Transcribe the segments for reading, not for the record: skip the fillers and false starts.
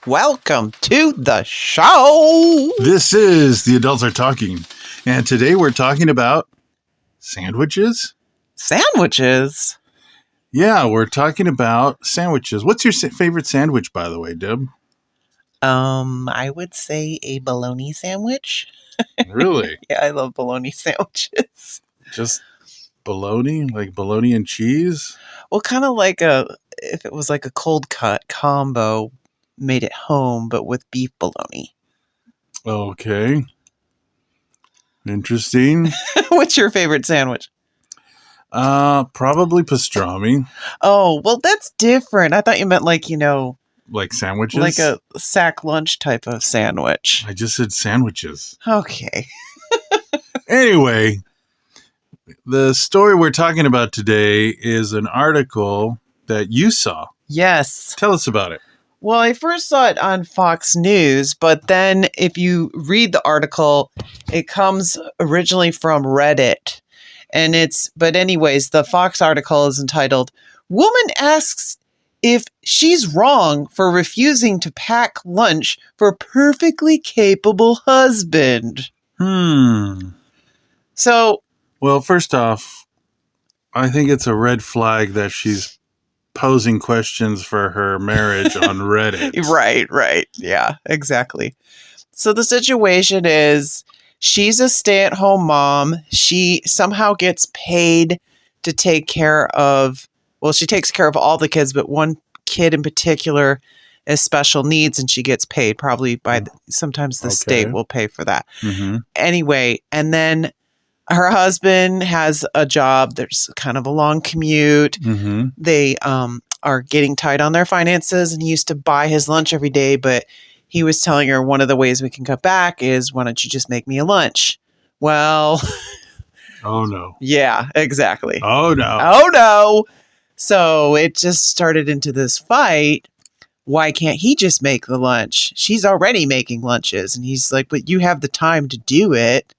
Welcome to the show. This is The Adults Are Talking, and today we're talking about sandwiches. Sandwiches? Yeah, we're talking about sandwiches. What's your favorite sandwich, by the way, Deb? I would say a bologna sandwich. Really? Yeah, I love bologna sandwiches. Just bologna? Like bologna and cheese? Well, kind of like if it was like a cold cut combo made at home, but with beef bologna. Okay. Interesting. What's your favorite sandwich? Probably pastrami. Oh, well, that's different. I thought you meant like, Like sandwiches? like a sack lunch type of sandwich. I just said sandwiches. Okay. Anyway, the story we're talking about today is an article that you saw. Yes. Tell us about it. Well, I first saw it on Fox News, but then if you read the article, it comes originally from Reddit. But anyways, the Fox article is entitled, "Woman Asks If She's Wrong for Refusing to Pack Lunch for Perfectly Capable Husband." So, Well, first off, I think it's a red flag that she's posing questions for her marriage on Reddit. right. Yeah, exactly. So the situation is she's a stay-at-home mom. She somehow gets paid to take care of, well, she takes care of all the kids, but one kid in particular has special needs and she gets paid probably by, sometimes the state will pay for that. Mm-hmm. Anyway, and then her husband has a job. There's kind of a long commute. Mm-hmm. They are getting tight on their finances, and he used to buy his lunch every day, but he was telling her one of the ways we can cut back is, why don't you just make me a lunch? Well, Oh, no. yeah, exactly. Oh, no. Oh, no. So it just started into this fight. Why can't he just make the lunch? She's already making lunches. And he's like, but you have the time to do it.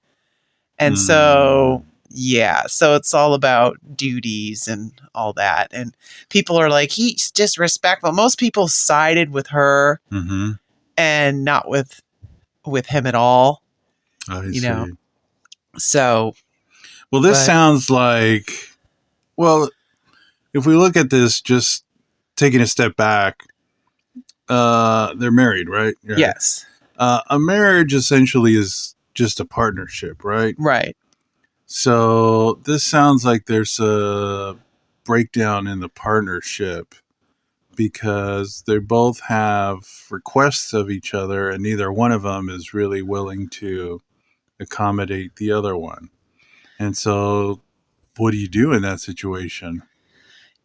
And so, yeah, so it's all about duties and all that. And people are like, he's disrespectful. Most people sided with her Mm-hmm. and not with him at all. I see. So, Well, this but- sounds like, well, if we look at this, just taking a step back, they're married, right? Yeah. yes, A marriage essentially is just a partnership, right? right. So this sounds like there's a breakdown in the partnership because they both have requests of each other and neither one of them is really willing to accommodate the other one. And so what do you do in that situation?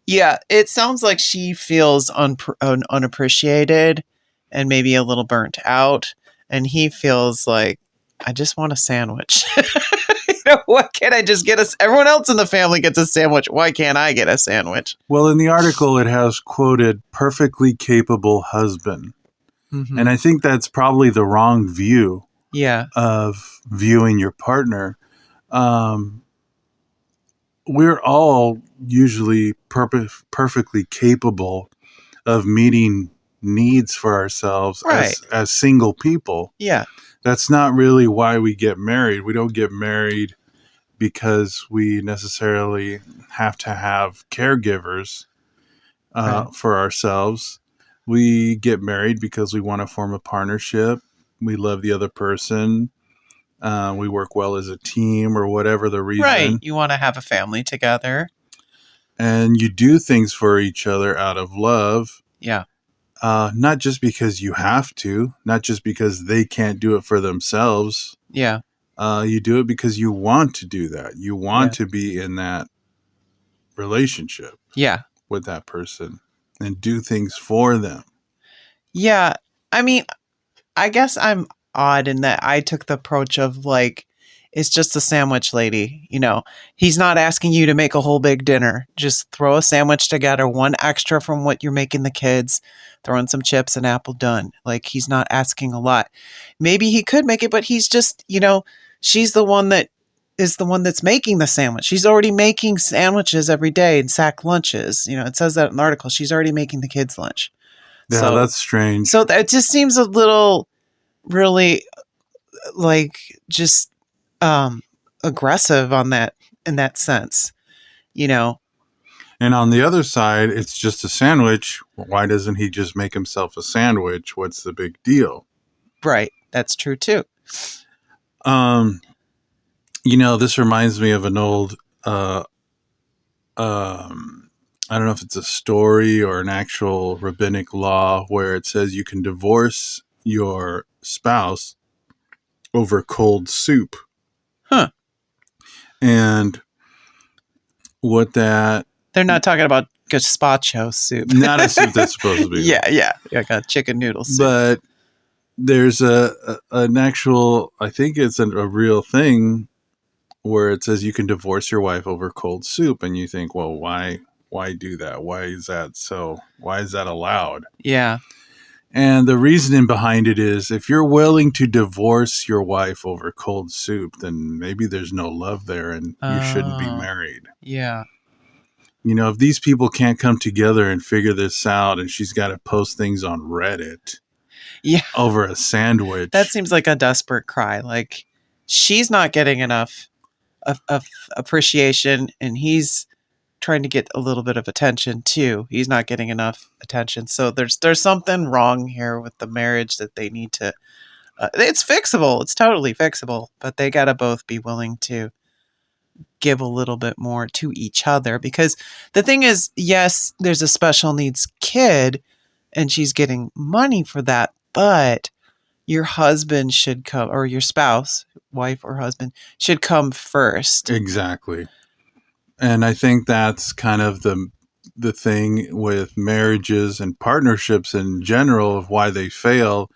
Yeah, it sounds like she feels unappreciated and maybe a little burnt out. And he feels like, I just want a sandwich. Why can't I just get everyone else in the family gets a sandwich. Why can't I get a sandwich? Well, in the article, it has quoted perfectly capable husband. Mm-hmm. And I think that's probably the wrong view Yeah, of viewing your partner. We're all usually perfectly capable of meeting needs for ourselves Right. as single people. yeah, That's not really why we get married. We don't get married because we necessarily have to have caregivers Right. for ourselves. We get married because we want to form a partnership. We love the other person. We work well as a team or whatever the reason. right. You want to have a family together. And you do things for each other out of love. Yeah, Not just because you have to, not just because they can't do it for themselves. yeah, You do it because you want to do that. You want Yeah. to be in that relationship yeah, with that person and do things for them. yeah. I mean, I guess I'm odd in that I took the approach of like, it's just a sandwich, lady. He's not asking you to make a whole big dinner. Just throw a sandwich together, one extra from what you're making the kids, throw in some chips and apple, done. Like, he's not asking a lot. Maybe he could make it, but he's just, she's the one that is the one that's making the sandwich. She's already making sandwiches every day and sack lunches. It says that in the article. She's already making the kids' lunch. Yeah, that's strange. So that just seems a little really like just aggressive on that in that sense, you know. And on the other side, it's just a sandwich. Why doesn't he just make himself a sandwich? What's the big deal? Right. That's true too. Um, this reminds me of an old I don't know if it's a story or an actual rabbinic law where it says you can divorce your spouse over cold soup. Huh. And what that... They're not talking about gazpacho soup. Not a soup that's supposed to be. Yeah. Like a chicken noodle soup. But there's an actual, I think it's a real thing where it says you can divorce your wife over cold soup. And you think, well, why do that? Why is that allowed? Yeah. And the reasoning behind it is if you're willing to divorce your wife over cold soup, then maybe there's no love there and you shouldn't be married. Yeah. If these people can't come together and figure this out and she's got to post things on Reddit over a sandwich. That seems like a desperate cry. Like she's not getting enough of appreciation and he's trying to get a little bit of attention too. He's not getting enough attention. So there's something wrong here with the marriage that they need to it's fixable. It's totally fixable, but they got to both be willing to give a little bit more to each other because the thing is, yes, there's a special needs kid and she's getting money for that, but your husband should come, or your spouse, wife or husband, should come first. Exactly. And I think that's kind of the thing with marriages and partnerships in general of why they fail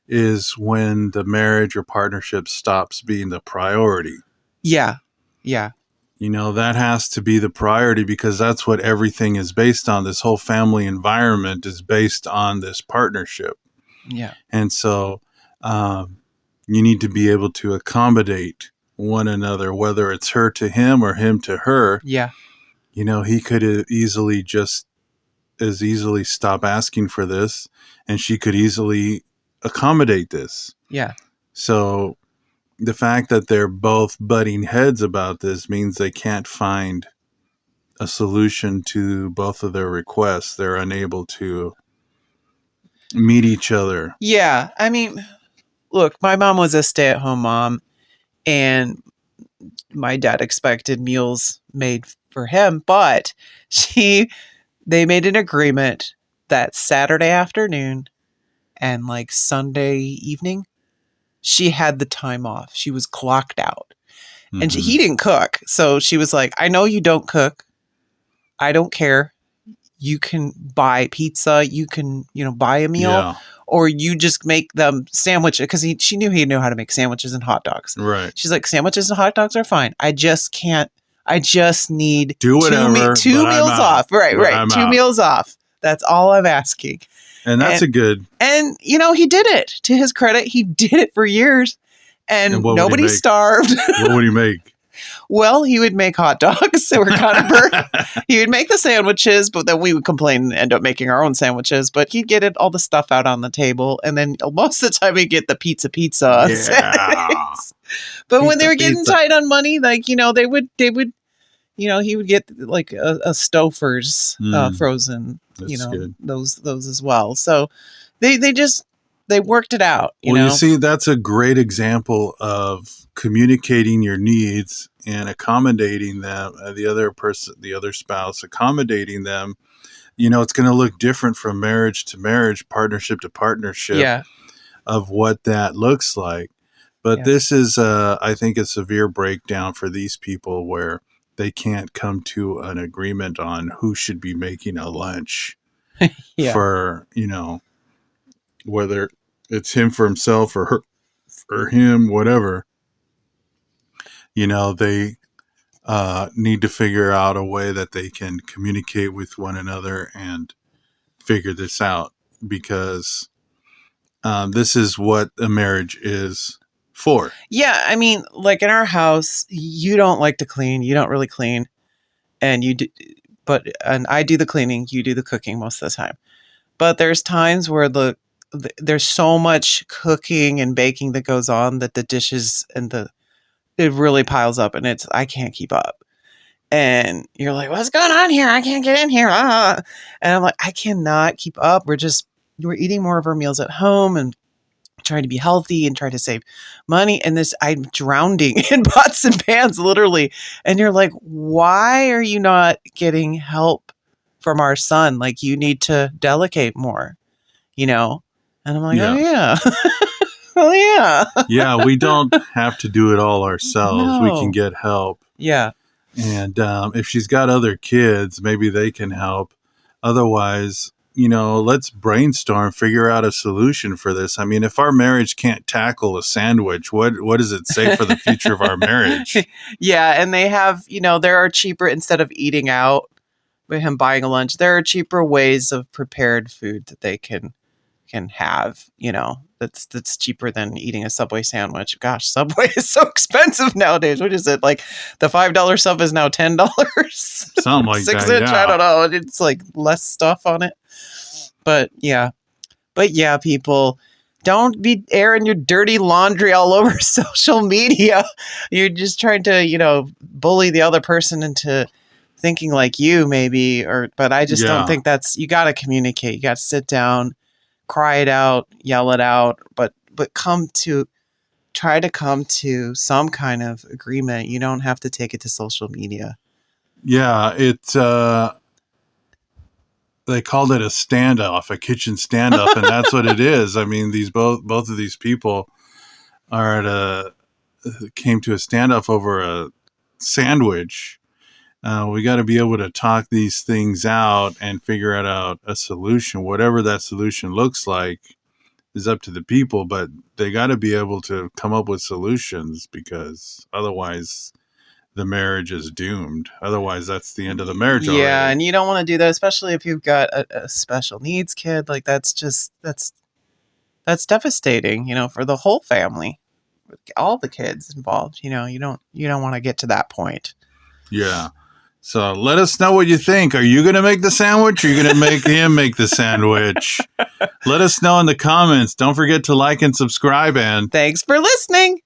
is when the marriage or partnership stops being the priority. Yeah. That has to be the priority because that's what everything is based on. This whole family environment is based on this partnership. Yeah. And so you need to be able to accommodate one another, whether it's her to him or him to her. Yeah. He could easily stop asking for this and she could easily accommodate this. Yeah. So the fact that they're both butting heads about this means they can't find a solution to both of their requests. They're unable to meet each other. Yeah. I mean, look, my mom was a stay-at-home mom and my dad expected meals made for him, but they made an agreement that Saturday afternoon and like Sunday evening, she had the time off. She was clocked out. Mm-hmm. And he didn't cook. So she was like, I know you don't cook. I don't care. You can buy pizza. You can, buy a meal. Yeah. Or you just make them sandwiches. Because she knew he knew how to make sandwiches and hot dogs. Right. She's like, sandwiches and hot dogs are fine. I just can't. I just need do whatever, two meals off. Right. 2 meals off. That's all I'm asking. And that's a good. And, he did it. To his credit, he did it for years. And nobody starved. What would he make? Well, he would make hot dogs that were kind of burnt. He would make the sandwiches, but then we would complain and end up making our own sandwiches. But he'd get all the stuff out on the table. And then most of the time he'd get the pizza. Yeah. But when they were getting tight on money, like, they would he would get like a Stouffer's frozen, That's good. those as well. So they worked it out. You see, that's a great example of communicating your needs and accommodating them. The other spouse, accommodating them. It's going to look different from marriage to marriage, partnership to partnership, of what that looks like. But this is, I think, a severe breakdown for these people where they can't come to an agreement on who should be making a lunch for, whether it's him for himself or her for him, whatever. They need to figure out a way that they can communicate with one another and figure this out because this is what a marriage is for. Yeah, I mean, like in our house, you don't like to clean. You don't really clean, and you do, and I do the cleaning. You do the cooking most of the time. But there's times where there's so much cooking and baking that goes on that the dishes and it really piles up, and I can't keep up. And you're like, what's going on here? I can't get in here. Ah. And I'm like, I cannot keep up. We're eating more of our meals at home and trying to be healthy and trying to save money. And I'm drowning in pots and pans, literally. And you're like, why are you not getting help from our son? Like, you need to delegate more, And I'm like, oh yeah. Oh yeah. Yeah, we don't have to do it all ourselves. No. We can get help. Yeah. And if she's got other kids, maybe they can help. Otherwise, let's brainstorm, figure out a solution for this. I mean, if our marriage can't tackle a sandwich, what does it say for the future of our marriage? Yeah, and they have, there are cheaper, instead of eating out with him buying a lunch, there are cheaper ways of prepared food that they can have, that's cheaper than eating a Subway sandwich. Gosh, Subway is so expensive nowadays. What is it? Like the $5 stuff is now $10. Something like 6 that. inch, Yeah. I don't know. It's like less stuff on it. But yeah, people, don't be airing your dirty laundry all over social media. You're just trying to, bully the other person into thinking like you, maybe. But I just don't think you got to communicate. You got to sit down, cry it out, yell it out, but try to come to some kind of agreement. You don't have to take it to social media. Yeah, they called it a standoff, a kitchen standoff, and that's what it is. I mean, both of these people came to a standoff over a sandwich. We got to be able to talk these things out and figure out a solution. Whatever that solution looks like is up to the people, but they got to be able to come up with solutions, because otherwise the marriage is doomed. Otherwise, that's the end of the marriage already. Yeah, and you don't want to do that, especially if you've got a special needs kid. Like, that's devastating, for the whole family, all the kids involved. You don't want to get to that point. Yeah. So let us know what you think. Are you going to make the sandwich, or are you going to make him make the sandwich? Let us know in the comments. Don't forget to like and subscribe, and thanks for listening.